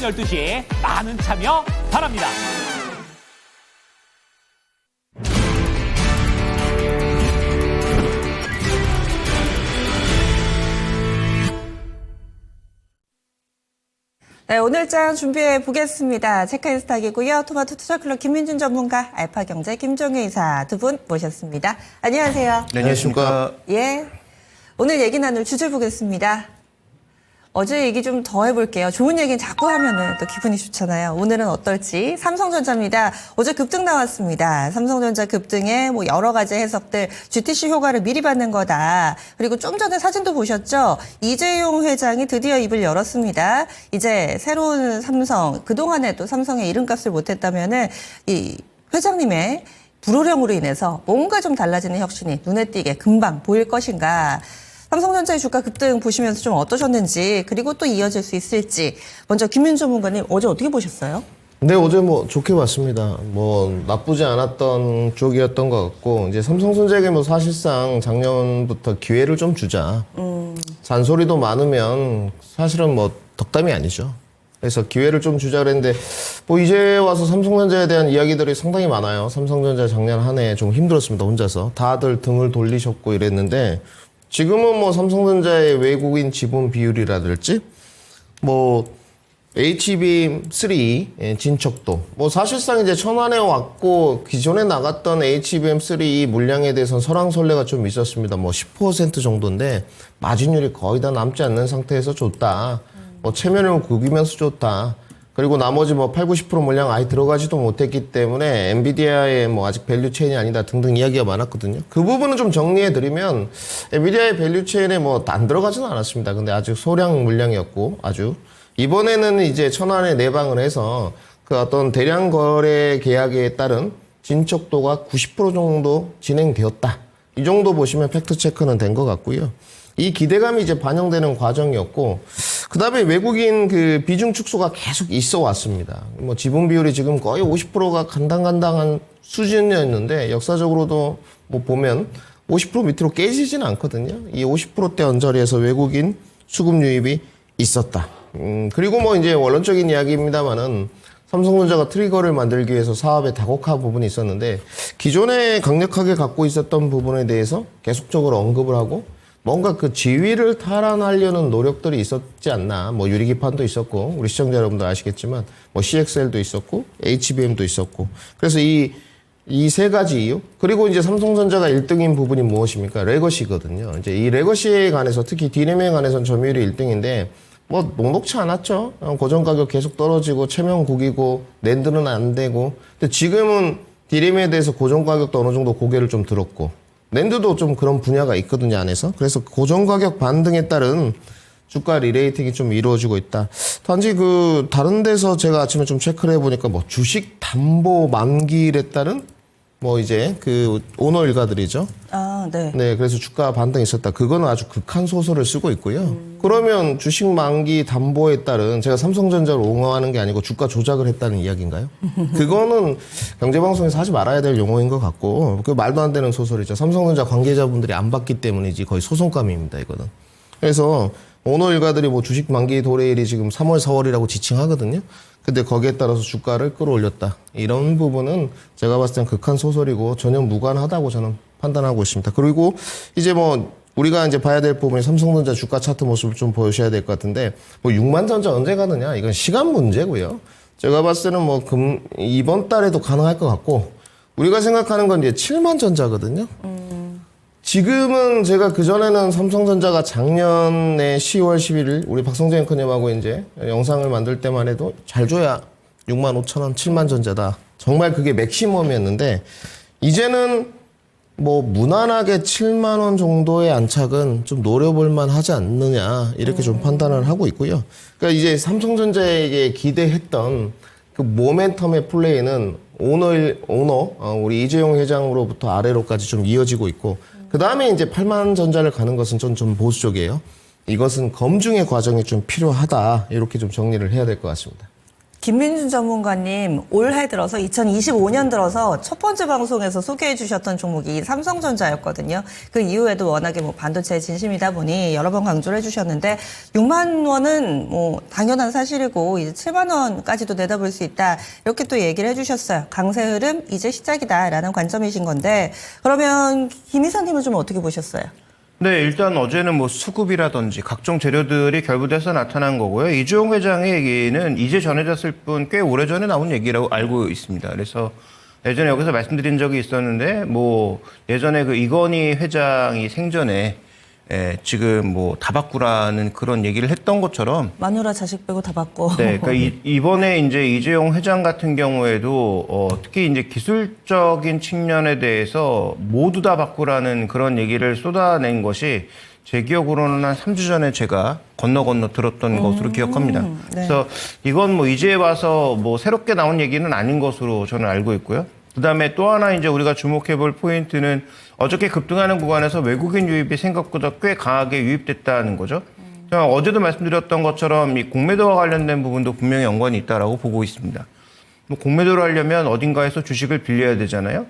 12시에 많은 참여 바랍니다. 네, 오늘 장 준비해 보겠습니다. 체크인스탁이고요. 토마토 투자클럽 김민준 전문가, 알파경제 김종혜 이사 두 분 모셨습니다. 안녕하세요. 네, 안녕하십니까. 예, 오늘 얘기 나눌 주제 보겠습니다. 어제 얘기 좀 더 해볼게요. 좋은 얘기는 자꾸 하면은 또 기분이 좋잖아요. 오늘은 어떨지. 삼성전자입니다. 어제 급등 나왔습니다. 삼성전자 급등에 뭐 여러 가지 해석들, GTC 효과를 미리 받는 거다. 그리고 좀 전에 사진도 보셨죠? 이재용 회장이 드디어 입을 열었습니다. 이제 새로운 삼성, 그동안에도 삼성의 이름값을 못했다면은 이 회장님의 불호령으로 인해서 뭔가 좀 달라지는 혁신이 눈에 띄게 금방 보일 것인가. 삼성전자의 주가 급등 보시면서 좀 어떠셨는지, 그리고 또 이어질 수 있을지. 먼저 김민준 전문가님, 어제 어떻게 보셨어요? 네, 어제 뭐 좋게 봤습니다. 뭐 나쁘지 않았던 쪽이었던 것 같고, 이제 삼성전자에게 뭐 사실상 작년부터 기회를 좀 주자. 잔소리도 많으면 사실은 뭐 덕담이 아니죠. 그래서 기회를 좀 주자 그랬는데, 뭐 이제 와서 삼성전자에 대한 이야기들이 상당히 많아요. 삼성전자 작년 한 해 좀 힘들었습니다, 혼자서. 다들 등을 돌리셨고 이랬는데, 지금은 뭐 삼성전자의 외국인 지분 비율이라든지 뭐 HBM3 진척도 뭐 사실상 이제 천안에 왔고 기존에 나갔던 HBM3 물량에 대해서는 설왕설래가 좀 있었습니다. 뭐 10% 정도인데 마진율이 거의 다 남지 않는 상태에서 좋다. 뭐 체면을 구기면서 좋다. 그리고 나머지 뭐 80, 90% 물량 아예 들어가지도 못했기 때문에 엔비디아의 뭐 아직 밸류 체인이 아니다 등등 이야기가 많았거든요. 그 부분은 좀 정리해 드리면 엔비디아의 밸류 체인에 뭐 안 들어가지는 않았습니다. 근데 아주 소량 물량이었고 아주 이번에는 이제 천안에 내방을 해서 그 어떤 대량 거래 계약에 따른 진척도가 90% 정도 진행되었다. 이 정도 보시면 팩트 체크는 된 것 같고요. 이 기대감이 이제 반영되는 과정이었고, 그 다음에 외국인 그 비중 축소가 계속 있어 왔습니다. 뭐 지분 비율이 지금 거의 50%가 간당간당한 수준이었는데, 역사적으로도 뭐 보면 50% 밑으로 깨지지는 않거든요. 이 50%대 언저리에서 외국인 수급 유입이 있었다. 그리고 뭐 이제 원론적인 이야기입니다만은, 삼성전자가 트리거를 만들기 위해서 사업에 다곡한 부분이 있었는데, 기존에 강력하게 갖고 있었던 부분에 대해서 계속적으로 언급을 하고, 뭔가 그 지위를 탈환하려는 노력들이 있었지 않나. 뭐 유리기판도 있었고, 우리 시청자 여러분들 아시겠지만, 뭐 CXL도 있었고, HBM도 있었고. 그래서 이 세 가지 이유. 그리고 이제 삼성전자가 1등인 부분이 무엇입니까? 레거시거든요. 이제 이 레거시에 관해서, 특히 D램에 관해서는 점유율이 1등인데, 뭐 녹록치 않았죠. 고정 가격 계속 떨어지고, 체면 구기고, 낸드는 안 되고. 근데 지금은 D램에 대해서 고정 가격도 어느 정도 고개를 좀 들었고, 낸드도 좀 그런 분야가 있거든요, 안에서. 그래서 고정 가격 반등에 따른 주가 리레이팅이 좀 이루어지고 있다. 단지 그 다른 데서 제가 아침에 좀 체크를 해보니까 뭐 주식 담보 만기일에 따른 뭐 이제 그 오너 일가들이죠. 아, 네. 네, 그래서 주가 반등이 있었다. 그거는 아주 극한 소설을 쓰고 있고요. 그러면 주식 만기 담보에 따른, 제가 삼성전자를 옹호하는 게 아니고 주가 조작을 했다는 이야기인가요? 그거는 경제방송에서 하지 말아야 될 용어인 것 같고, 그 말도 안 되는 소설이죠. 삼성전자 관계자분들이 안 받기 때문이지 거의 소송감입니다, 이거는. 그래서 오너 일가들이 뭐 주식 만기 도래일이 지금 3월, 4월이라고 지칭하거든요. 근데 거기에 따라서 주가를 끌어올렸다. 이런 부분은 제가 봤을 땐 극한 소설이고 전혀 무관하다고 저는 판단하고 있습니다. 그리고 이제 뭐 우리가 이제 봐야 될 부분이 삼성전자 주가 차트 모습을 좀 보셔야 될 것 같은데, 뭐 6만 전자 언제 가느냐? 이건 시간 문제고요. 제가 봤을 때는 뭐 이번 달에도 가능할 것 같고, 우리가 생각하는 건 이제 7만 전자거든요. 지금은 제가 그전에는 삼성전자가 작년에 10월 11일 우리 박성재 앵커님하고 이제 영상을 만들 때만 해도 잘 줘야 6만 5천 원, 7만 전자다. 정말 그게 맥시멈이었는데, 이제는 뭐 무난하게 7만 원 정도의 안착은 좀 노려볼만 하지 않느냐, 이렇게 좀 판단을 하고 있고요. 그러니까 이제 삼성전자에게 기대했던 그 모멘텀의 플레이는 우리 이재용 회장으로부터 아래로까지 좀 이어지고 있고, 그 다음에 이제 8만 전자를 가는 것은 좀 보수적이에요. 이것은 검증의 과정이 좀 필요하다. 이렇게 좀 정리를 해야 될 것 같습니다. 김민준 전문가님 올해 들어서 2025년 들어서 첫 번째 방송에서 소개해 주셨던 종목이 삼성전자였거든요. 그 이후에도 워낙에 뭐 반도체에 진심이다 보니 여러 번 강조를 해주셨는데 6만 원은 뭐 당연한 사실이고 이제 7만 원까지도 내다볼 수 있다 이렇게 또 얘기를 해주셨어요. 강세 흐름 이제 시작이다라는 관점이신 건데 그러면 김 이사님은 좀 어떻게 보셨어요? 네, 일단 어제는 뭐 수급이라든지 각종 재료들이 결부돼서 나타난 거고요. 이주용 회장의 얘기는 이제 전해졌을 뿐 꽤 오래전에 나온 얘기라고 알고 있습니다. 그래서 예전에 여기서 말씀드린 적이 있었는데 뭐 예전에 그 이건희 회장이 생전에 지금 뭐 다 바꾸라는 그런 얘기를 했던 것처럼 마누라 자식 빼고 다 바꿔. 네, 그러니까 이번에 이제 이재용 회장 같은 경우에도 특히 이제 기술적인 측면에 대해서 모두 다 바꾸라는 그런 얘기를 쏟아낸 것이 제 기억으로는 한 3주 전에 제가 건너 들었던 것으로 기억합니다. 네. 그래서 이건 뭐 이제 와서 뭐 새롭게 나온 얘기는 아닌 것으로 저는 알고 있고요. 그다음에 또 하나 이제 우리가 주목해 볼 포인트는 어저께 급등하는 구간에서 외국인 유입이 생각보다 꽤 강하게 유입됐다는 거죠. 어제도 말씀드렸던 것처럼 이 공매도와 관련된 부분도 분명히 연관이 있다라고 보고 있습니다. 뭐 공매도를 하려면 어딘가에서 주식을 빌려야 되잖아요.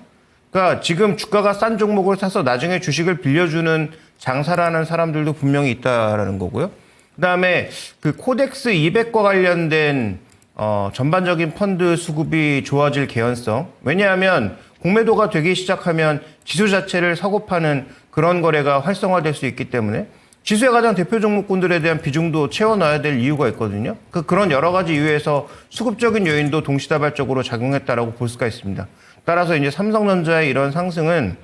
그러니까 지금 주가가 싼 종목을 사서 나중에 주식을 빌려주는 장사라는 사람들도 분명히 있다라는 거고요. 그다음에 그 코덱스 200과 관련된 전반적인 펀드 수급이 좋아질 개연성. 왜냐하면 공매도가 되기 시작하면 지수 자체를 사고 파는 그런 거래가 활성화될 수 있기 때문에 지수의 가장 대표 종목군들에 대한 비중도 채워놔야 될 이유가 있거든요. 그런 여러 가지 이유에서 수급적인 요인도 동시다발적으로 작용했다라고 볼 수가 있습니다. 따라서 이제 삼성전자의 이런 상승은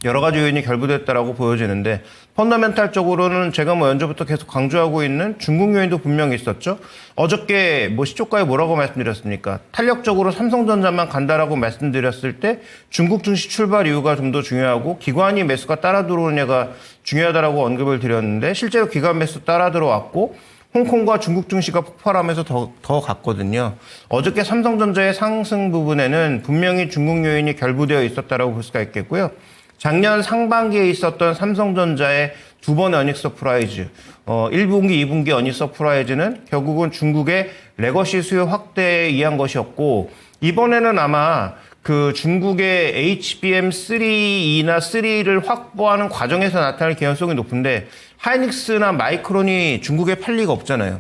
여러 가지 요인이 결부됐다라고 보여지는데 펀더멘탈적으로는 제가 뭐 연초부터 계속 강조하고 있는 중국 요인도 분명히 있었죠. 어저께 뭐 시초가에 뭐라고 말씀드렸습니까? 탄력적으로 삼성전자만 간다라고 말씀드렸을 때 중국 증시 출발 이유가 좀 더 중요하고 기관이 매수가 따라 들어오느냐가 중요하다라고 언급을 드렸는데 실제로 기관 매수 따라 들어왔고 홍콩과 중국 증시가 폭발하면서 더 갔거든요. 어저께 삼성전자의 상승 부분에는 분명히 중국 요인이 결부되어 있었다라고 볼 수가 있겠고요. 작년 상반기에 있었던 삼성전자의 두 번의 어닝 서프라이즈, 1분기, 2분기 어닝 서프라이즈는 결국은 중국의 레거시 수요 확대에 의한 것이었고, 이번에는 아마 그 중국의 HBM3E나 3를 확보하는 과정에서 나타날 개연성이 높은데, 하이닉스나 마이크론이 중국에 팔 리가 없잖아요.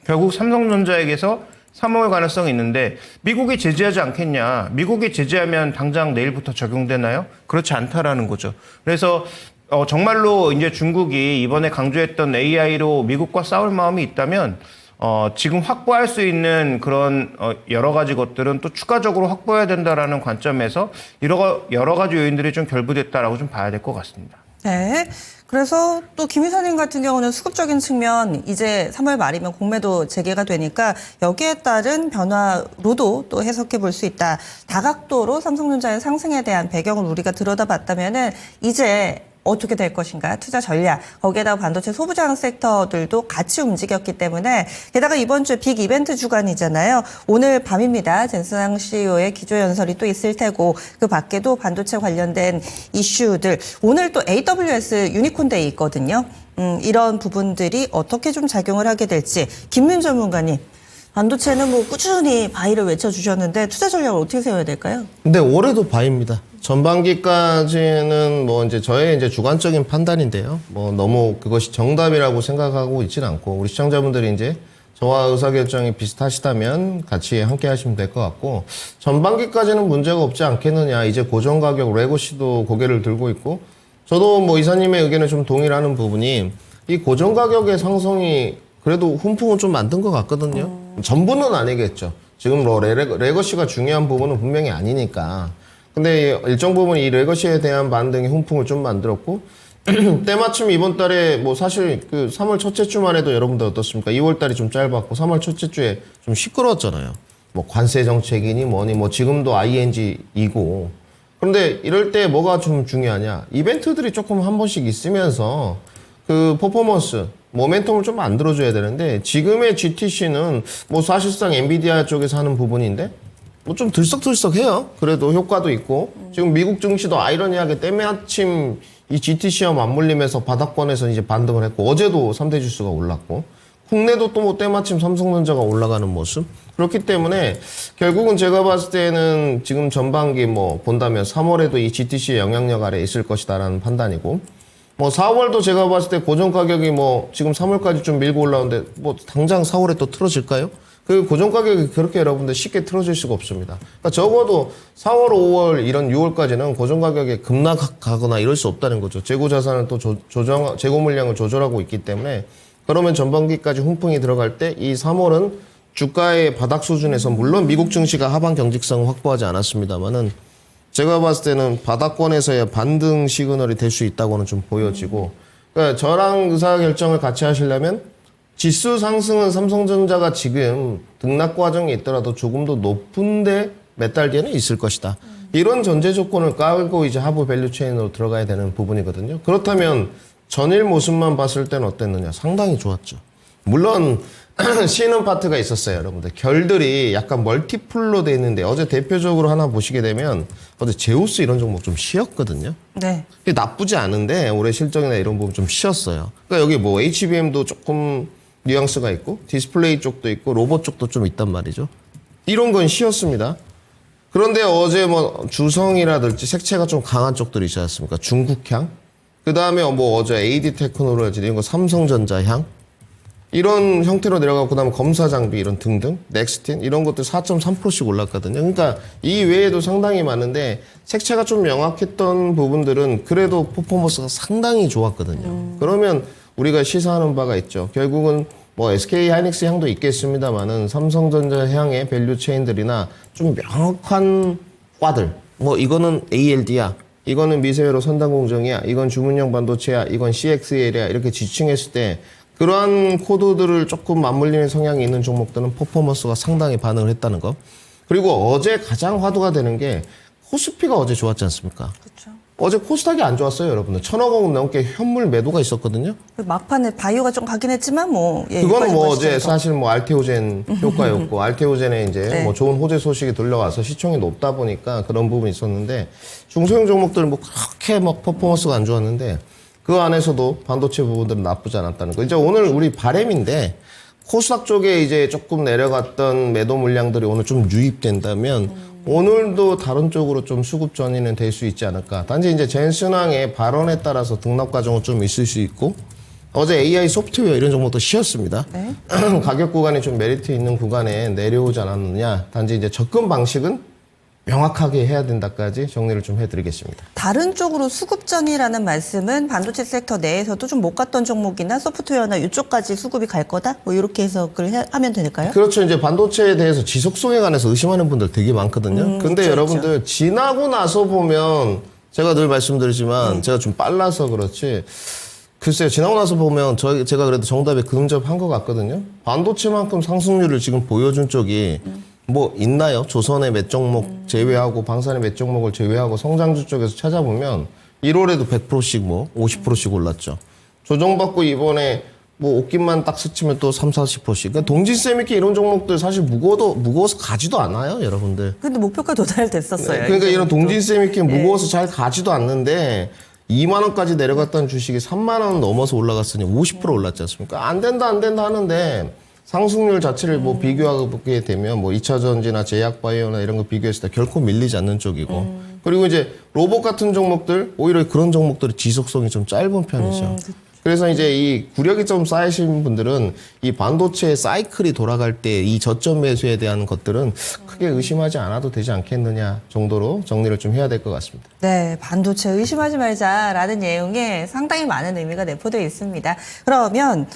결국 삼성전자에게서 3월 가능성이 있는데 미국이 제재하지 않겠냐. 미국이 제재하면 당장 내일부터 적용되나요? 그렇지 않다라는 거죠. 그래서 정말로 이제 중국이 이번에 강조했던 AI로 미국과 싸울 마음이 있다면 지금 확보할 수 있는 그런 여러 가지 것들은 또 추가적으로 확보해야 된다라는 관점에서 여러 가지 요인들이 좀 결부됐다라고 좀 봐야 될 것 같습니다. 네. 그래서 또 김 이사님 같은 경우는 수급적인 측면 이제 3월 말이면 공매도 재개가 되니까 여기에 따른 변화로도 또 해석해 볼 수 있다. 다각도로 삼성전자의 상승에 대한 배경을 우리가 들여다봤다면은 이제 어떻게 될 것인가, 투자 전략, 거기에다가 반도체 소부장 섹터들도 같이 움직였기 때문에 게다가 이번 주 빅 이벤트 주간이잖아요. 오늘 밤입니다. 젠스랑 CEO의 기조연설이 또 있을 테고 그 밖에도 반도체 관련된 이슈들, 오늘 또 AWS 유니콘데이 있거든요. 이런 부분들이 어떻게 좀 작용을 하게 될지 김민 전문가님, 반도체는 뭐 꾸준히 바이를 외쳐주셨는데 투자 전략을 어떻게 세워야 될까요? 근데 올해도 바입니다. 전반기까지는 뭐 이제 저의 이제 주관적인 판단인데요. 뭐 너무 그것이 정답이라고 생각하고 있지는 않고 우리 시청자분들이 이제 저와 의사결정이 비슷하시다면 같이 함께 하시면 될 것 같고 전반기까지는 문제가 없지 않겠느냐. 이제 고정 가격 레고시도 고개를 들고 있고 저도 뭐 이사님의 의견에 좀 동의를 하는 부분이 이 고정 가격의 상승이 그래도 훈풍은 좀 만든 것 같거든요. 전부는 아니겠죠. 지금 뭐 레거시가 중요한 부분은 분명히 아니니까. 근데 일정 부분 이 레거시에 대한 반등이 훈풍을 좀 만들었고 때마침 이번 달에 뭐 사실 그 3월 첫째 주만 해도 여러분들 어떻습니까? 2월 달이 좀 짧았고 3월 첫째 주에 좀 시끄러웠잖아요. 뭐 관세 정책이니 뭐니 뭐 지금도 ING이고. 그런데 이럴 때 뭐가 좀 중요하냐? 이벤트들이 조금 한 번씩 있으면서 그 퍼포먼스, 모멘텀을 좀 만들어줘야 되는데 지금의 GTC는 뭐 사실상 엔비디아 쪽에서 하는 부분인데 뭐 좀 들썩들썩해요. 그래도 효과도 있고 지금 미국 증시도 아이러니하게 때마침 이 GTC와 맞물리면서 바닥권에서 이제 반등을 했고 어제도 3대 지수가 올랐고 국내도 또 뭐 때마침 삼성전자가 올라가는 모습. 그렇기 때문에 결국은 제가 봤을 때는 지금 전반기 뭐 본다면 3월에도 이 GTC의 영향력 아래 있을 것이다라는 판단이고, 뭐 4월도 제가 봤을 때 고정 가격이 뭐 지금 3월까지 좀 밀고 올라오는데 뭐 당장 4월에 또 틀어질까요? 그 고정 가격이 그렇게 여러분들 쉽게 틀어질 수가 없습니다. 그러니까 적어도 4월, 5월, 이런 6월까지는 고정 가격이 급락하거나 이럴 수 없다는 거죠. 재고 자산을 또 재고 물량을 조절하고 있기 때문에, 그러면 전반기까지 훈풍이 들어갈 때 이 3월은 주가의 바닥 수준에서, 물론 미국 증시가 하방 경직성을 확보하지 않았습니다만은 제가 봤을 때는 바닥권에서의 반등 시그널이 될 수 있다고는 좀 보여지고, 그러니까 저랑 의사결정을 같이 하시려면 지수 상승은 삼성전자가 지금 등락 과정에 있더라도 조금 더 높은데 몇 달 뒤에는 있을 것이다. 이런 전제 조건을 깔고 이제 하부 밸류 체인으로 들어가야 되는 부분이거든요. 그렇다면 전일 모습만 봤을 때는 어땠느냐? 상당히 좋았죠. 물론 쉬는 파트가 있었어요, 여러분들. 결들이 약간 멀티플로 돼 있는데, 어제 대표적으로 하나 보시게 되면 어제 제우스 이런 종목 좀 쉬었거든요. 네. 이게 나쁘지 않은데 올해 실적이나 이런 부분 좀 쉬었어요. 그러니까 여기 뭐 HBM도 조금 뉘앙스가 있고 디스플레이 쪽도 있고 로봇 쪽도 좀 있단 말이죠. 이런 건 쉬었습니다. 그런데 어제 뭐 주성이라든지 색채가 좀 강한 쪽들이 있지 않습니까? 중국향. 그 다음에 뭐 어제 AD 테크놀로지 이런 거 삼성전자향. 이런 형태로 내려가고, 그 다음에 검사 장비 이런 등등, 넥스틴 이런 것들 4.3%씩 올랐거든요. 그러니까 이 외에도 상당히 많은데 색채가 좀 명확했던 부분들은 그래도 퍼포먼스가 상당히 좋았거든요. 그러면 우리가 시사하는 바가 있죠. 결국은 뭐 SK 하이닉스 향도 있겠습니다만은 삼성전자 향의 밸류 체인들이나 좀 명확한 과들, 뭐 이거는 ALD야, 이거는 미세회로 선단 공정이야, 이건 주문형 반도체야, 이건 CXL이야, 이렇게 지칭했을 때 그러한 코드들을 조금 맞물리는 성향이 있는 종목들은 퍼포먼스가 상당히 반응을 했다는 거. 그리고 어제 가장 화두가 되는 게 코스피가 어제 좋았지 않습니까? 그렇죠. 어제 코스닥이 안 좋았어요, 여러분들. 1,000억 원 넘게 현물 매도가 있었거든요. 막판에 바이오가 좀 가긴 했지만 뭐. 예, 그거는 뭐 어제 시장에서. 사실 뭐 알테오젠 효과였고, 알테오젠에 이제 네. 뭐 좋은 호재 소식이 들려와서 시총이 높다 보니까 그런 부분이 있었는데, 중소형 종목들은 뭐 그렇게 막 퍼포먼스가 안 좋았는데 그 안에서도 반도체 부분들은 나쁘지 않았다는 거. 이제 오늘 우리 바램인데, 코스닥 쪽에 이제 조금 내려갔던 매도 물량들이 오늘 좀 유입된다면 오늘도 다른 쪽으로 좀 수급 전이는 될 수 있지 않을까. 단지 이제 젠슨왕의 발언에 따라서 등락 과정은 좀 있을 수 있고, 어제 AI 소프트웨어 이런 종목도 쉬었습니다. 네. 가격 구간이 좀 메리트 있는 구간에 내려오지 않았느냐. 단지 이제 접근 방식은 명확하게 해야 된다까지 정리를 좀 해드리겠습니다. 다른 쪽으로 수급전이라는 말씀은 반도체 섹터 내에서도 좀 못 갔던 종목이나 소프트웨어나 이쪽까지 수급이 갈 거다? 뭐 이렇게 해석을 하면 될까요? 그렇죠. 이제 반도체에 대해서 지속성에 관해서 의심하는 분들 되게 많거든요. 근데 그렇죠, 여러분들 지나고 나서 보면, 제가 늘 말씀드리지만 제가 좀 빨라서 그렇지, 글쎄요, 지나고 나서 보면 제가 그래도 정답에 근접한 것 같거든요. 반도체만큼 상승률을 지금 보여준 쪽이 뭐 있나요? 조선의 몇 종목 제외하고 방산의 몇 종목을 제외하고 성장주 쪽에서 찾아보면 1월에도 100%씩 뭐 50%씩 올랐죠. 조정받고 이번에 뭐 옷깃만 딱 스치면 또 30-40%씩. 그러니까 동진세미키 이런 종목들 사실 무거워서 가지도 않아요, 여러분들. 근데 목표가 도달됐었어요. 그러니까 이런 동진세미키 네. 무거워서 잘 가지도 않는데 2만 원까지 내려갔던 주식이 3만 원 넘어서 올라갔으니 50% 올랐지 않습니까? 안 된다 하는데 상승률 자체를 뭐 비교하게 되면 뭐 2차전지나 제약바이오나 이런 거 비교했을 때 결코 밀리지 않는 쪽이고, 그리고 이제 로봇 같은 종목들, 오히려 그런 종목들의 지속성이 좀 짧은 편이죠. 그래서 이제 이 구력이 좀 쌓이신 분들은 이 반도체 사이클이 돌아갈 때 이 저점 매수에 대한 것들은 크게 의심하지 않아도 되지 않겠느냐 정도로 정리를 좀 해야 될 것 같습니다. 네, 반도체 의심하지 말자라는 내용에 상당히 많은 의미가 내포되어 있습니다. 그러면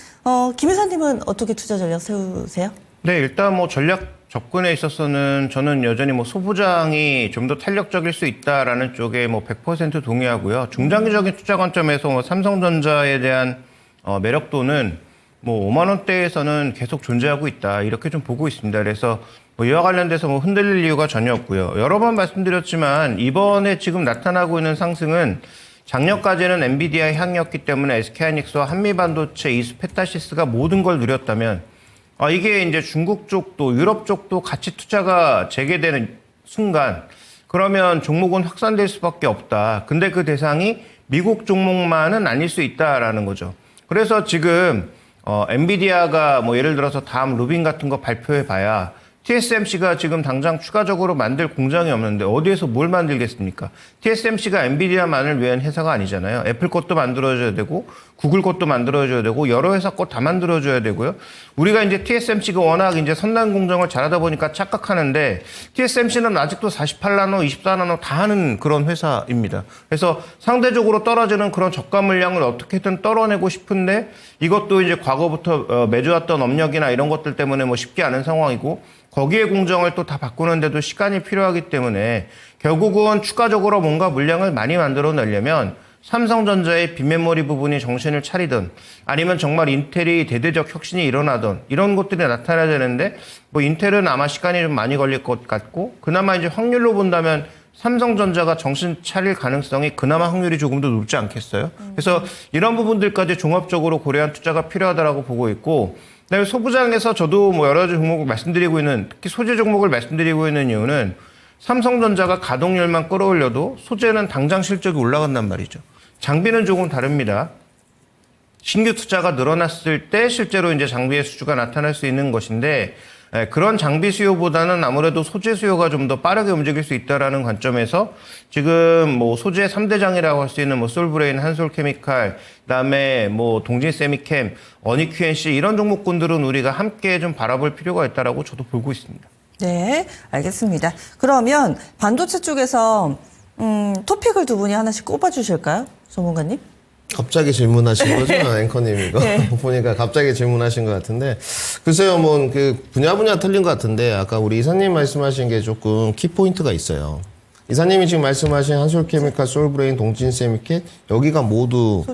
김 회사님은 어떻게 투자 전략 세우세요? 네, 일단 뭐 전략 접근에 있어서는 저는 여전히 뭐 소부장이 좀 더 탄력적일 수 있다라는 쪽에 뭐 100% 동의하고요. 중장기적인 투자 관점에서 뭐 삼성전자에 대한 매력도는 뭐 5만 원대에서는 계속 존재하고 있다, 이렇게 좀 보고 있습니다. 그래서 뭐 이와 관련돼서 뭐 흔들릴 이유가 전혀 없고요. 여러 번 말씀드렸지만 이번에 지금 나타나고 있는 상승은 작년까지는 엔비디아 향이었기 때문에 SK하이닉스와 한미반도체, 이스페타시스가 모든 걸 누렸다면 이게 이제 중국 쪽도 유럽 쪽도 같이 투자가 재개되는 순간, 그러면 종목은 확산될 수밖에 없다. 근데 그 대상이 미국 종목만은 아닐 수 있다라는 거죠. 그래서 지금 엔비디아가 뭐 예를 들어서 다음 루빈 같은 거 발표해봐야 TSMC가 지금 당장 추가적으로 만들 공장이 없는데 어디에서 뭘 만들겠습니까? TSMC가 엔비디아만을 위한 회사가 아니잖아요. 애플 것도 만들어줘야 되고 구글 것도 만들어줘야 되고 여러 회사 것 다 만들어줘야 되고요. 우리가 이제 TSMC가 워낙 이제 선단 공정을 잘하다 보니까 착각하는데 TSMC는 아직도 48나노, 24나노 다 하는 그런 회사입니다. 그래서 상대적으로 떨어지는 그런 저가 물량을 어떻게든 떨어내고 싶은데 이것도 이제 과거부터 맺어왔던 업력이나 이런 것들 때문에 뭐 쉽지 않은 상황이고 거기에 공정을 또 다 바꾸는데도 시간이 필요하기 때문에 결국은 추가적으로 뭔가 물량을 많이 만들어내려면 삼성전자의 빈메모리 부분이 정신을 차리든 아니면 정말 인텔이 대대적 혁신이 일어나든 이런 것들이 나타나야 되는데 뭐 인텔은 아마 시간이 좀 많이 걸릴 것 같고 그나마 이제 확률로 본다면 삼성전자가 정신 차릴 가능성이 그나마 확률이 조금 더 높지 않겠어요? 그래서 이런 부분들까지 종합적으로 고려한 투자가 필요하다고 보고 있고 그다음에 소부장에서 저도 뭐 여러 가지 종목을 말씀드리고 있는 특히 소재 종목을 말씀드리고 있는 이유는 삼성전자가 가동률만 끌어올려도 소재는 당장 실적이 올라간단 말이죠. 장비는 조금 다릅니다. 신규 투자가 늘어났을 때 실제로 이제 장비의 수주가 나타날 수 있는 것인데 그런 장비 수요보다는 아무래도 소재 수요가 좀 더 빠르게 움직일 수 있다라는 관점에서 지금 뭐 소재 3대장이라고 할 수 있는 뭐 솔브레인, 한솔케미칼, 그다음에 뭐 동진세미캠, 어니큐엔씨 이런 종목군들은 우리가 함께 좀 바라볼 필요가 있다라고 저도 보고 있습니다. 네, 알겠습니다. 그러면 반도체 쪽에서 토픽을 두 분이 하나씩 꼽아주실까요? 전문가님? 갑자기 질문하신 거죠, 앵커님 이거 네. 보니까 갑자기 질문하신 것 같은데 글쎄요, 뭐 그 분야 틀린 것 같은데 아까 우리 이사님 말씀하신 게 조금 키 포인트가 있어요. 이사님이 지금 말씀하신 한솔케미칼, 솔브레인, 동진세미켓 여기가 모두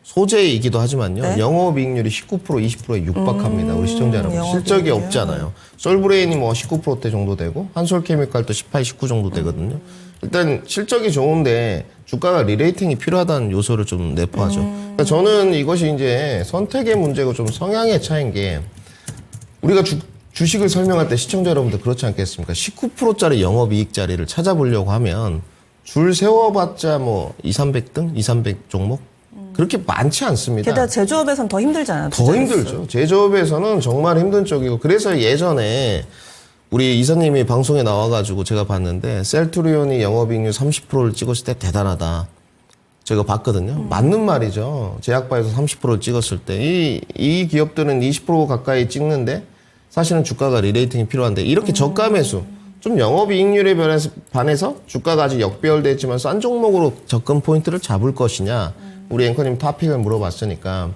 소재이기도 하지만요. 네? 영업이익률이 19%, 20%에 육박합니다. 우리 시청자 여러분. 실적이 없잖아요. 솔브레인이 뭐 19%대 정도 되고 한솔케미칼도 18, 19 정도 되거든요. 일단 실적이 좋은데 주가가 리레이팅이 필요하다는 요소를 좀 내포하죠. 그러니까 저는 이것이 이제 선택의 문제고 좀 성향의 차이인 게 우리가 주식을 설명할 때 시청자 여러분들 그렇지 않겠습니까? 19%짜리 영업이익짜리를 찾아보려고 하면 줄 세워봤자 뭐 200등? 300 종목? 그렇게 많지 않습니다. 게다가 제조업에서는 더 힘들잖아요. 더 힘들죠. 제조업에서는 정말 힘든 쪽이고 그래서 예전에 우리 이사님이 방송에 나와가지고 제가 봤는데 셀트리온이 영업이익률 30%를 찍었을 때 대단하다. 제가 봤거든요. 맞는 말이죠. 제약바에서 30%를 찍었을 때 이 기업들은 20% 가까이 찍는데 사실은 주가가 리레이팅이 필요한데 이렇게 저가 매수 좀 영업이익률에 반해서 주가가 아직 역배열됐지만 싼 종목으로 접근 포인트를 잡을 것이냐 우리 앵커님 토픽을 물어봤으니까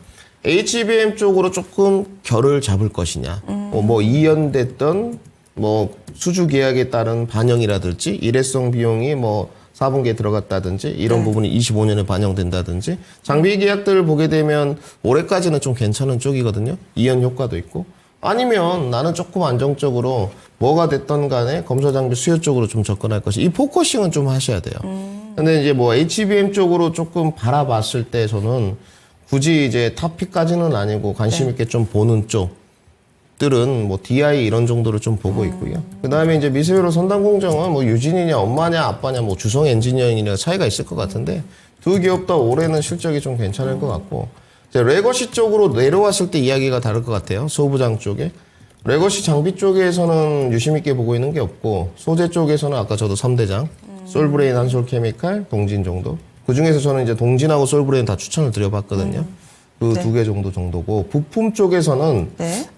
HBM 쪽으로 조금 결을 잡을 것이냐 뭐 이연됐던 뭐 수주 계약에 따른 반영이라든지 일회성 비용이 뭐 4분기에 들어갔다든지 이런 부분이 25년에 반영된다든지 장비 계약들을 보게 되면 올해까지는 좀 괜찮은 쪽이거든요. 이연 효과도 있고 아니면 나는 조금 안정적으로 뭐가 됐던 간에 검사 장비 수요 쪽으로 좀 접근할 것이 이 포커싱은 좀 하셔야 돼요. 근데 이제 뭐 HBM 쪽으로 조금 바라봤을 때 저는 굳이 이제 탑픽까지는 아니고 관심 있게 좀 보는 쪽 들은 뭐 DI 이런 정도를 좀 보고 있고요. 그다음에 이제 미세회로 선단 공정은 뭐 유진이냐 엄마냐 아빠냐 뭐 주성 엔지니어링이냐 차이가 있을 것 같은데 두 기업 다 올해는 실적이 좀 괜찮을 것 같고 이제 레거시 쪽으로 내려왔을 때 이야기가 다를 것 같아요. 소부장 쪽에 레거시 장비 쪽에서는 유심 있게 보고 있는 게 없고 소재 쪽에서는 아까 저도 3대장 솔브레인, 한솔케미칼, 동진 정도. 그 중에서 저는 이제 동진하고 솔브레인 다 추천을 드려봤거든요. 그 두 개 정도고 부품 쪽에서는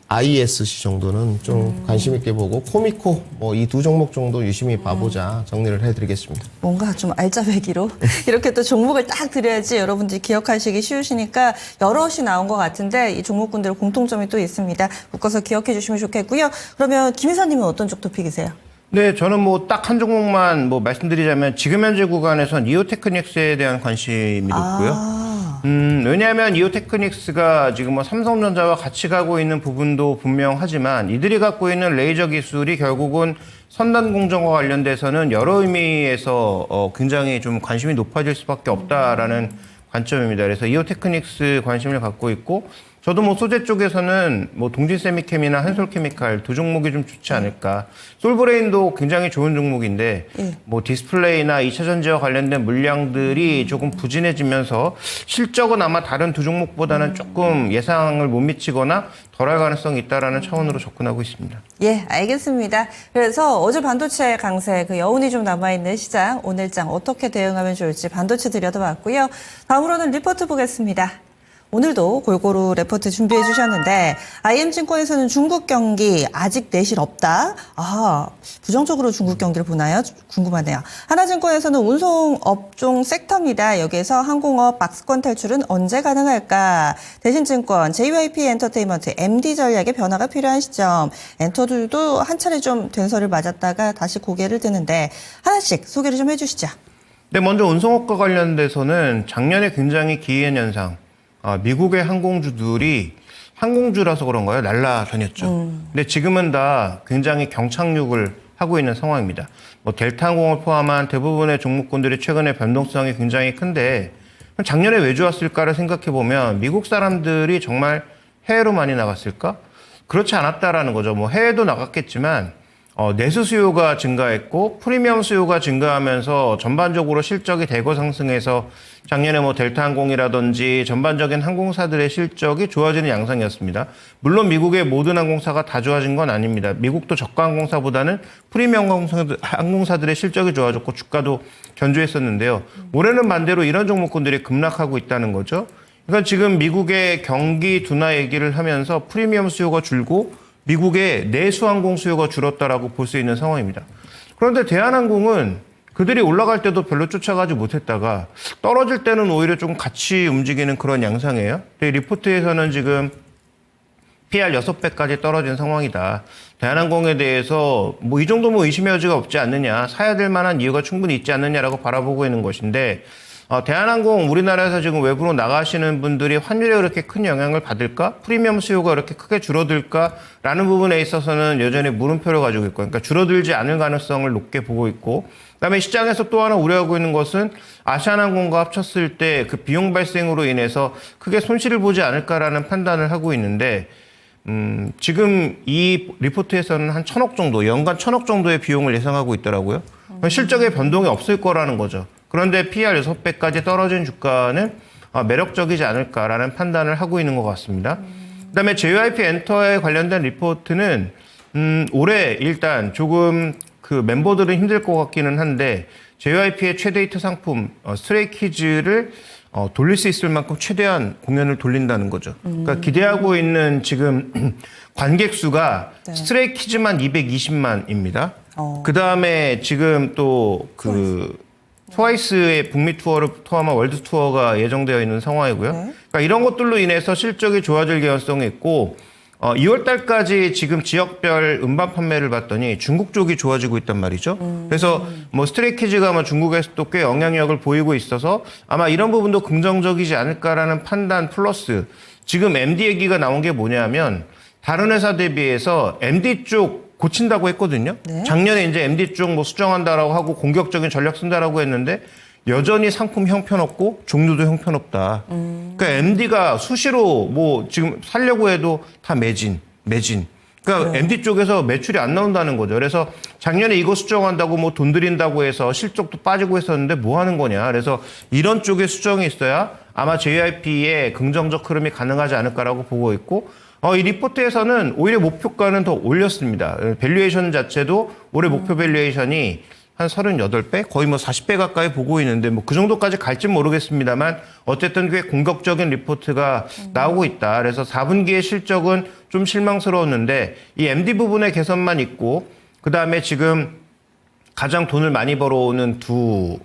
ISC 정도는 좀 관심 있게 보고 코미코 뭐 이 두 종목 정도 유심히 봐보자 정리를 해드리겠습니다. 뭔가 좀 알짜배기로 이렇게 또 종목을 딱 드려야지 여러분들이 기억하시기 쉬우시니까 여럿이 나온 것 같은데 이 종목군들 공통점이 또 있습니다. 묶어서 기억해 주시면 좋겠고요. 그러면 김 이사님은 어떤 쪽 토픽이세요? 네, 저는 뭐 딱 한 종목만 뭐 말씀드리자면 지금 현재 구간에선 이오테크닉스에 대한 관심이 높고요. 왜냐하면 이오테크닉스가 지금 뭐 삼성전자와 같이 가고 있는 부분도 분명하지만 이들이 갖고 있는 레이저 기술이 결국은 선단 공정과 관련돼서는 여러 의미에서 굉장히 좀 관심이 높아질 수밖에 없다라는 관점입니다. 그래서 이오테크닉스 관심을 갖고 있고 저도 뭐 소재 쪽에서는 뭐 동진세미캠이나 한솔케미칼 두 종목이 좀 좋지 않을까. 솔브레인도 굉장히 좋은 종목인데 뭐 디스플레이나 2차 전지와 관련된 물량들이 조금 부진해지면서 실적은 아마 다른 두 종목보다는 조금 예상을 못 미치거나 덜할 가능성이 있다라는 차원으로 접근하고 있습니다. 예, 알겠습니다. 그래서 어제 반도체 강세, 그 여운이 좀 남아있는 시장, 오늘장 어떻게 대응하면 좋을지 반도체 들여다봤고요. 다음으로는 리포트 보겠습니다. 오늘도 골고루 레포트 준비해 주셨는데 IM증권에서는 중국 경기 아직 내실 없다. 아, 부정적으로 중국 경기를 보나요? 궁금하네요. 하나증권에서는 운송 업종 섹터입니다. 여기에서 항공업 박스권 탈출은 언제 가능할까? 대신증권, JYP 엔터테인먼트, MD 전략에 변화가 필요한 시점. 엔터들도 한 차례 좀 된설을 맞았다가 다시 고개를 드는데 하나씩 소개를 좀 해주시죠. 네, 먼저 운송업과 관련돼서는 작년에 굉장히 기이한 현상. 미국의 항공주들이 항공주라서 그런가요? 날라다녔죠. 근데 지금은 다 굉장히 경착륙을 하고 있는 상황입니다. 뭐 델타 항공을 포함한 대부분의 종목군들이 최근에 변동성이 굉장히 큰데 작년에 왜 좋았을까를 생각해 보면 미국 사람들이 정말 해외로 많이 나갔을까? 그렇지 않았다라는 거죠. 뭐 해외도 나갔겠지만 내수 수요가 증가했고 프리미엄 수요가 증가하면서 전반적으로 실적이 대거 상승해서 작년에 뭐 델타항공이라든지 전반적인 항공사들의 실적이 좋아지는 양상이었습니다. 물론 미국의 모든 항공사가 다 좋아진 건 아닙니다. 미국도 저가 항공사보다는 프리미엄 항공사들의 실적이 좋아졌고 주가도 견조했었는데요. 올해는 반대로 이런 종목군들이 급락하고 있다는 거죠. 그러니까 지금 미국의 경기 둔화 얘기를 하면서 프리미엄 수요가 줄고 미국의 내수 항공 수요가 줄었다라고 볼 수 있는 상황입니다. 그런데 대한항공은 그들이 올라갈 때도 별로 쫓아가지 못했다가 떨어질 때는 오히려 좀 같이 움직이는 그런 양상이에요. 리포트에서는 지금 PR 6배까지 떨어진 상황이다. 대한항공에 대해서 뭐 이 정도면 의심의 여지가 없지 않느냐, 사야 될 만한 이유가 충분히 있지 않느냐라고 바라보고 있는 것인데 대한항공 우리나라에서 지금 외부로 나가시는 분들이 환율에 그렇게 큰 영향을 받을까? 프리미엄 수요가 그렇게 크게 줄어들까라는 부분에 있어서는 여전히 물음표를 가지고 있고, 그러니까 줄어들지 않을 가능성을 높게 보고 있고, 그다음에 시장에서 또 하나 우려하고 있는 것은 아시아나항공과 합쳤을 때 그 비용 발생으로 인해서 크게 손실을 보지 않을까라는 판단을 하고 있는데, 지금 이 리포트에서는 한 1,000억 정도, 연간 1,000억 정도의 비용을 예상하고 있더라고요. 실적의 변동이 없을 거라는 거죠. 그런데 PR 6배까지 떨어진 주가는 매력적이지 않을까라는 판단을 하고 있는 것 같습니다. 그다음에 JYP 엔터에 관련된 리포트는 올해 일단 조금 그 멤버들은 힘들 것 같기는 한데 JYP의 최대 히트 상품 스트레이키즈를 돌릴 수 있을 만큼 최대한 공연을 돌린다는 거죠. 그러니까 기대하고 있는 지금 관객 수가 네. 스트레이키즈만 220만입니다. 그다음에 지금 또 트와이스의 북미 투어를 포함한 월드 투어가 예정되어 있는 상황이고요. 네. 그러니까 이런 것들로 인해서 실적이 좋아질 개연성이 있고 2월 달까지 지금 지역별 음반 판매를 봤더니 중국 쪽이 좋아지고 있단 말이죠. 그래서 뭐 스트레이키즈가 아마 중국에서도 꽤 영향력을 보이고 있어서 아마 이런 부분도 긍정적이지 않을까라는 판단 플러스 지금 MD 얘기가 나온 게 뭐냐면 다른 회사 대비해서 MD 쪽 고친다고 했거든요. 네. 작년에 이제 MD 쪽 뭐 수정한다라고 하고 공격적인 전략 쓴다라고 했는데 여전히 상품 형편없고 종류도 형편없다. 그러니까 MD가 수시로 뭐 지금 살려고 해도 다 매진. 그러니까 네. MD 쪽에서 매출이 안 나온다는 거죠. 그래서 작년에 이거 수정한다고 뭐 돈 들인다고 해서 실적도 빠지고 했었는데 뭐 하는 거냐. 그래서 이런 쪽에 수정이 있어야 아마 JYP의 긍정적 흐름이 가능하지 않을까라고 보고 있고 이 리포트에서는 오히려 목표가는 더 올렸습니다. 밸류에이션 자체도 올해 목표 밸류에이션이 한 38배? 거의 뭐 40배 가까이 보고 있는데 뭐 그 정도까지 갈진 모르겠습니다만 어쨌든 꽤 공격적인 리포트가 나오고 있다. 그래서 4분기의 실적은 좀 실망스러웠는데 이 MD 부분의 개선만 있고 그다음에 지금 가장 돈을 많이 벌어오는 두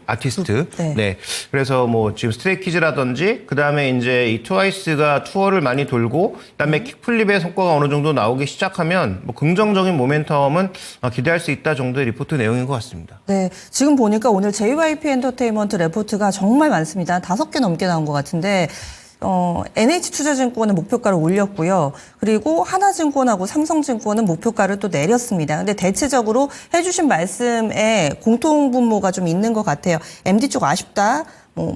아티스트. 네. 네. 그래서 뭐 지금 스트레이키즈라든지 그다음에 이제 이 트와이스가 투어를 많이 돌고 그다음에 킥플립의 성과가 어느 정도 나오기 시작하면 뭐 긍정적인 모멘텀은 기대할 수 있다 정도의 리포트 내용인 것 같습니다. 네, 지금 보니까 오늘 JYP 엔터테인먼트 레포트가 정말 많습니다. 5개 넘게 나온 것 같은데 NH투자증권은 목표가를 올렸고요. 그리고 하나증권하고 삼성증권은 목표가를 또 내렸습니다. 근데 대체적으로 해주신 말씀에 공통분모가 좀 있는 것 같아요. MD 쪽 아쉽다.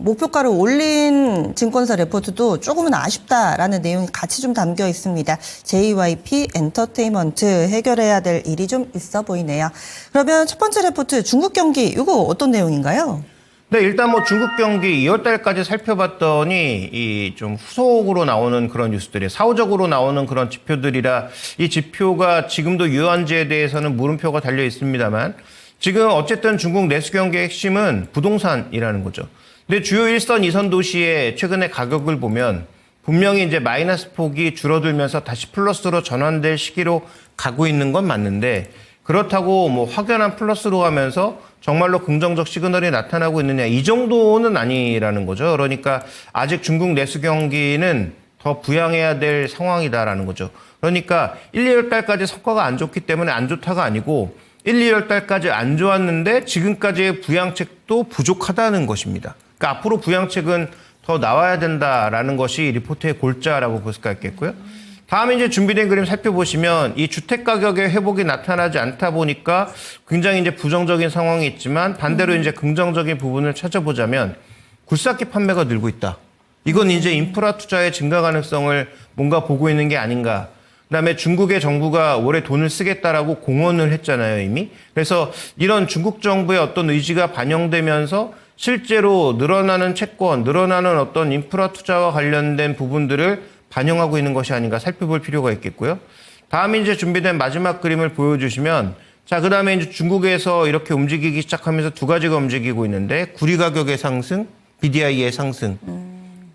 목표가를 올린 증권사 레포트도 조금은 아쉽다라는 내용이 같이 좀 담겨 있습니다. JYP 엔터테인먼트 해결해야 될 일이 좀 있어 보이네요. 그러면 첫 번째 레포트 중국 경기 이거 어떤 내용인가요? 네, 일단 뭐 중국 경기 2월 달까지 살펴봤더니 이 좀 후속으로 나오는 그런 뉴스들이 사후적으로 나오는 그런 지표들이라 이 지표가 지금도 유효한지에 대해서는 물음표가 달려 있습니다만 지금 어쨌든 중국 내수 경기의 핵심은 부동산이라는 거죠. 근데 주요 1선, 2선 도시의 최근의 가격을 보면 분명히 이제 마이너스 폭이 줄어들면서 다시 플러스로 전환될 시기로 가고 있는 건 맞는데 그렇다고 뭐 확연한 플러스로 가면서 정말로 긍정적 시그널이 나타나고 있느냐 이 정도는 아니라는 거죠. 그러니까 아직 중국 내수 경기는 더 부양해야 될 상황이다라는 거죠. 그러니까 1, 2월 달까지 성과가 안 좋기 때문에 안 좋다가 아니고 1, 2월 달까지 안 좋았는데 지금까지의 부양책도 부족하다는 것입니다. 그러니까 앞으로 부양책은 더 나와야 된다라는 것이 리포트의 골자라고 볼 수가 있겠고요. 다음에 이제 준비된 그림 살펴보시면 이 주택 가격의 회복이 나타나지 않다 보니까 굉장히 이제 부정적인 상황이 있지만 반대로 이제 긍정적인 부분을 찾아보자면 굴삭기 판매가 늘고 있다. 이건 이제 인프라 투자의 증가 가능성을 뭔가 보고 있는 게 아닌가. 그다음에 중국의 정부가 올해 돈을 쓰겠다라고 공언을 했잖아요, 이미. 그래서 이런 중국 정부의 어떤 의지가 반영되면서 실제로 늘어나는 채권, 늘어나는 어떤 인프라 투자와 관련된 부분들을 반영하고 있는 것이 아닌가 살펴볼 필요가 있겠고요. 다음에 이제 준비된 마지막 그림을 보여주시면 자, 그 다음에 이제 중국에서 이렇게 움직이기 시작하면서 두 가지가 움직이고 있는데 구리 가격의 상승, BDI의 상승.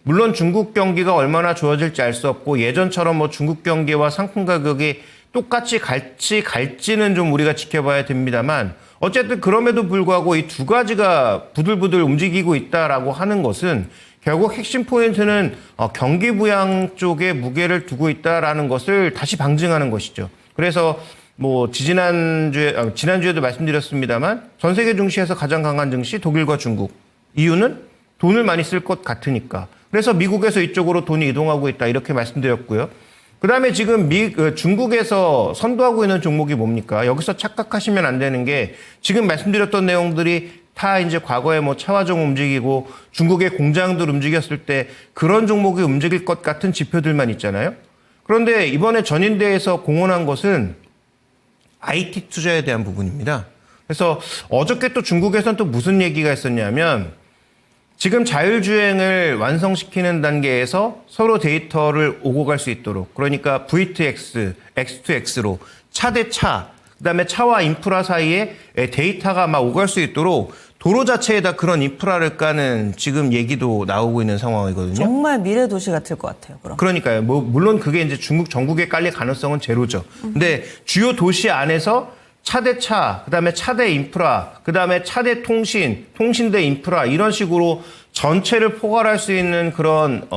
물론 중국 경기가 얼마나 좋아질지 알 수 없고 예전처럼 뭐 중국 경기와 상품 가격이 똑같이 갈지는 좀 우리가 지켜봐야 됩니다만 어쨌든 그럼에도 불구하고 이 두 가지가 부들부들 움직이고 있다라고 하는 것은 결국 핵심 포인트는 경기 부양 쪽에 무게를 두고 있다라는 것을 다시 방증하는 것이죠. 그래서 뭐 지난주에도 말씀드렸습니다만 전 세계 증시에서 가장 강한 증시 독일과 중국. 이유는 돈을 많이 쓸 것 같으니까. 그래서 미국에서 이쪽으로 돈이 이동하고 있다 이렇게 말씀드렸고요. 그다음에 지금 중국에서 선도하고 있는 종목이 뭡니까? 여기서 착각하시면 안 되는 게 지금 말씀드렸던 내용들이 다 이제 과거에 뭐 차화정 움직이고 중국의 공장들 움직였을 때 그런 종목이 움직일 것 같은 지표들만 있잖아요. 그런데 이번에 전인대에서 공언한 것은 IT 투자에 대한 부분입니다. 그래서 어저께 또 중국에서는 또 무슨 얘기가 있었냐면 지금 자율주행을 완성시키는 단계에서 서로 데이터를 오고 갈 수 있도록 그러니까 V2X, X2X로 차 대 차, 그다음에 차와 인프라 사이에 데이터가 막 오갈 수 있도록 도로 자체에다 그런 인프라를 까는 지금 얘기도 나오고 있는 상황이거든요. 정말 미래 도시 같을 것 같아요. 그럼. 그러니까요. 뭐 물론 그게 이제 중국 전국에 깔릴 가능성은 제로죠. 근데 주요 도시 안에서 차대 차, 그다음에 차대 인프라, 그다음에 차대 통신, 통신대 인프라 이런 식으로 전체를 포괄할 수 있는 그런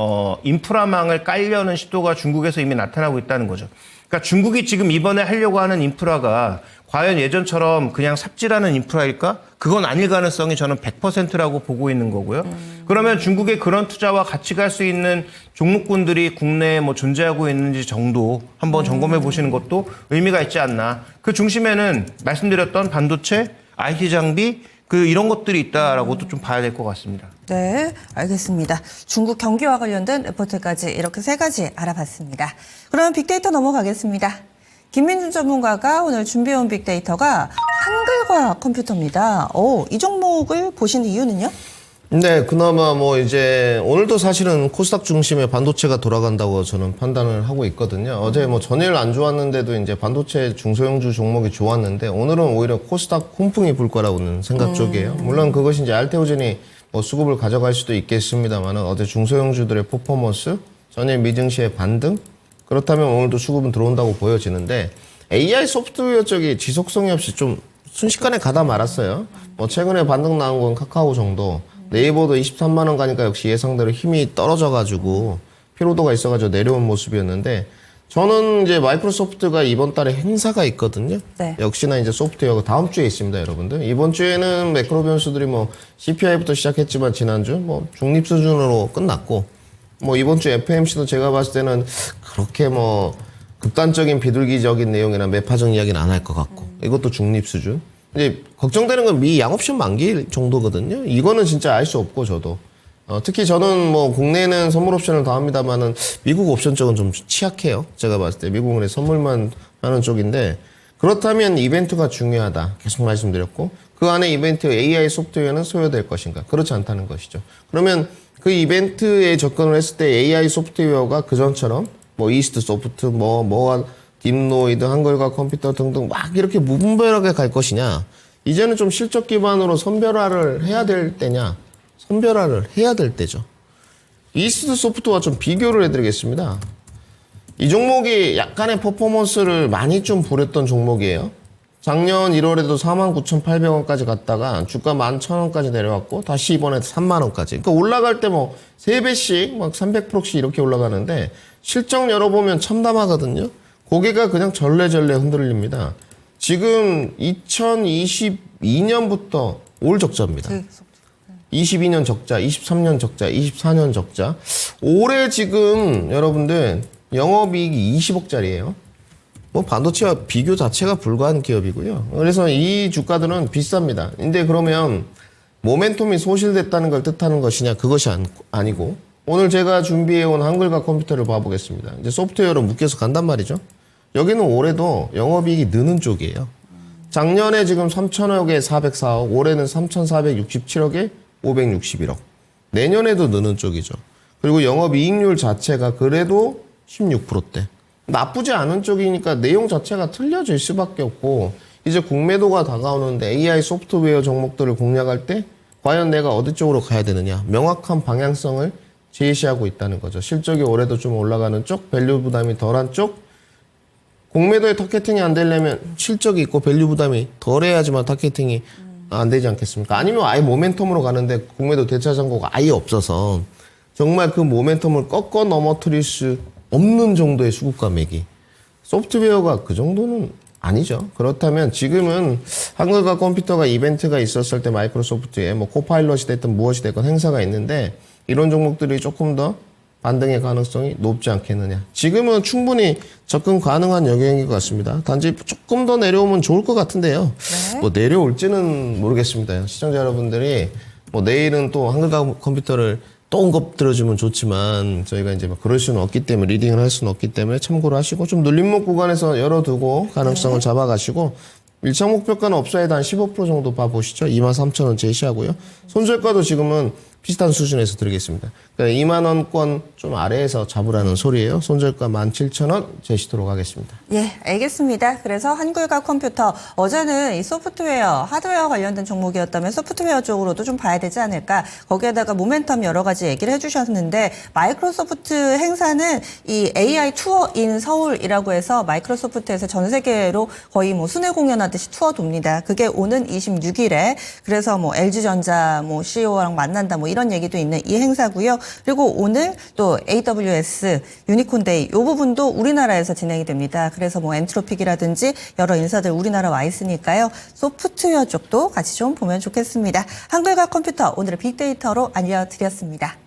인프라망을 깔려는 시도가 중국에서 이미 나타나고 있다는 거죠. 그러니까 중국이 지금 이번에 하려고 하는 인프라가 과연 예전처럼 그냥 삽질하는 인프라일까? 그건 아닐 가능성이 저는 100%라고 보고 있는 거고요. 그러면 중국의 그런 투자와 같이 갈 수 있는 종목군들이 국내에 뭐 존재하고 있는지 정도 한번 점검해 보시는 것도 의미가 있지 않나. 그 중심에는 말씀드렸던 반도체, IT 장비, 이런 것들이 있다라고도 좀 봐야 될 것 같습니다. 네, 알겠습니다. 중국 경기와 관련된 레포트까지 이렇게 세 가지 알아봤습니다. 그러면 빅데이터 넘어가겠습니다. 김민준 전문가가 오늘 준비해온 빅데이터가 한글과 컴퓨터입니다. 이 종목을 보신 이유는요? 네, 그나마 뭐 이제 오늘도 사실은 코스닥 중심의 반도체가 돌아간다고 저는 판단을 하고 있거든요. 어제 뭐 전일 안 좋았는데도 이제 반도체 중소형주 종목이 좋았는데 오늘은 오히려 코스닥 훈풍이 불 거라고는 생각 쪽이에요. 물론 그것이 이제 알테오젠이 뭐 수급을 가져갈 수도 있겠습니다만 어제 중소형주들의 퍼포먼스, 전일 미증시의 반등, 그렇다면 오늘도 수급은 들어온다고 보여지는데 AI 소프트웨어 쪽이 지속성이 없이 좀 순식간에 가다 말았어요. 뭐 최근에 반등 나온 건 카카오 정도. 네이버도 23만 원 가니까 역시 예상대로 힘이 떨어져가지고 피로도가 있어가지고 내려온 모습이었는데 저는 이제 마이크로소프트가 이번 달에 행사가 있거든요. 네. 역시나 이제 소프트웨어가 다음 주에 있습니다, 여러분들. 이번 주에는 매크로 변수들이 뭐 CPI부터 시작했지만 지난주 뭐 중립 수준으로 끝났고 뭐 이번 주 FMC도 제가 봤을 때는 그렇게 뭐 극단적인 비둘기적인 내용이나 매파적 이야기는 안 할 것 같고 이것도 중립 수준. 이제 걱정되는 건 미 양옵션 만기 정도거든요. 이거는 진짜 알 수 없고 저도 특히 저는 뭐 국내는 선물 옵션을 더 합니다만은 미국 옵션 쪽은 좀 취약해요. 제가 봤을 때 미국은 선물만 하는 쪽인데 그렇다면 이벤트가 중요하다. 계속 말씀드렸고 그 안에 이벤트 AI 소프트웨어는 소요될 것인가? 그렇지 않다는 것이죠. 그러면 그 이벤트에 접근을 했을 때 AI 소프트웨어가 그전처럼 뭐 이스트 소프트, 뭐가 딥노이드, 한글과 컴퓨터 등등 막 이렇게 무분별하게 갈 것이냐? 이제는 좀 실적 기반으로 선별화를 해야 될 때냐? 선별화를 해야 될 때죠. 이스트 소프트와 좀 비교를 해드리겠습니다. 이 종목이 약간의 퍼포먼스를 많이 좀 보랬던 종목이에요. 작년 1월에도 49,800원까지 갔다가 주가 11,000원까지 내려왔고 다시 이번에 3만원까지. 그러니까 올라갈 때 뭐 3배씩 막 300%씩 이렇게 올라가는데 실적 열어보면 참담하거든요. 고개가 그냥 절레절레 흔들립니다. 지금 2022년부터 올 적자입니다. 22년 적자, 23년 적자, 24년 적자. 올해 지금 여러분들 영업이익이 20억짜리예요. 뭐 반도체와 비교 자체가 불가한 기업이고요. 그래서 이 주가들은 비쌉니다. 근데 그러면 모멘텀이 소실됐다는 걸 뜻하는 것이냐? 그것이 아니고 오늘 제가 준비해온 한글과 컴퓨터를 봐보겠습니다. 이제 소프트웨어로 묶여서 간단 말이죠. 여기는 올해도 영업이익이 느는 쪽이에요. 작년에 지금 3천억에 404억, 올해는 3,467억에 561억. 내년에도 느는 쪽이죠. 그리고 영업이익률 자체가 그래도 16%대. 나쁘지 않은 쪽이니까 내용 자체가 틀려질 수밖에 없고 이제 공매도가 다가오는데 AI 소프트웨어 종목들을 공략할 때 과연 내가 어디 쪽으로 가야 되느냐 명확한 방향성을 제시하고 있다는 거죠. 실적이 올해도 좀 올라가는 쪽, 밸류 부담이 덜한 쪽. 공매도에 타겟팅이 안 되려면 실적이 있고 밸류 부담이 덜해야지만 타겟팅이 안 되지 않겠습니까? 아니면 아예 모멘텀으로 가는데 공매도 대차 잔고가 아예 없어서 정말 그 모멘텀을 꺾어 넘어뜨릴 수 없는 정도의 수급과 매기. 소프트웨어가 그 정도는 아니죠. 그렇다면 지금은 한글과 컴퓨터가 이벤트가 있었을 때 마이크로소프트에 뭐 코파일럿이 됐든 무엇이 됐건 행사가 있는데 이런 종목들이 조금 더 반등의 가능성이 높지 않겠느냐. 지금은 충분히 접근 가능한 영역인 것 같습니다. 단지 조금 더 내려오면 좋을 것 같은데요. 네. 뭐 내려올지는 모르겠습니다. 시청자 여러분들이 뭐 내일은 또 한글과 컴퓨터를 또 언급 들어주면 좋지만 저희가 이제 막 그럴 수는 없기 때문에 리딩을 할 수는 없기 때문에 참고를 하시고 좀 눌림목 구간에서 열어두고 가능성을 잡아가시고 일착 목표가는 업사이드 한 15% 정도 봐보시죠. 23,000원 제시하고요. 손절가도 지금은 비슷한 수준에서 드리겠습니다. 그러니까 2만 원권 좀 아래에서 잡으라는 소리예요. 손절가 17,000원 제시도록 하겠습니다. 예, 알겠습니다. 그래서 한글과 컴퓨터, 어제는 이 소프트웨어, 하드웨어 관련된 종목이었다면 소프트웨어 쪽으로도 좀 봐야 되지 않을까. 거기에다가 모멘텀 여러 가지 얘기를 해주셨는데 마이크로소프트 행사는 이 AI 투어인 서울이라고 해서 마이크로소프트에서 전 세계로 거의 뭐 순회 공연하듯이 투어 돕니다. 그게 오는 26일에 그래서 뭐 LG전자 뭐 CEO랑 만난다 뭐 이런 얘기도 있는 이 행사고요. 그리고 오늘 또 AWS 유니콘데이 이 부분도 우리나라에서 진행이 됩니다. 그래서 뭐 엔트로픽이라든지 여러 인사들 우리나라 와 있으니까요. 소프트웨어 쪽도 같이 좀 보면 좋겠습니다. 한글과 컴퓨터 오늘의 빅데이터로 알려드렸습니다.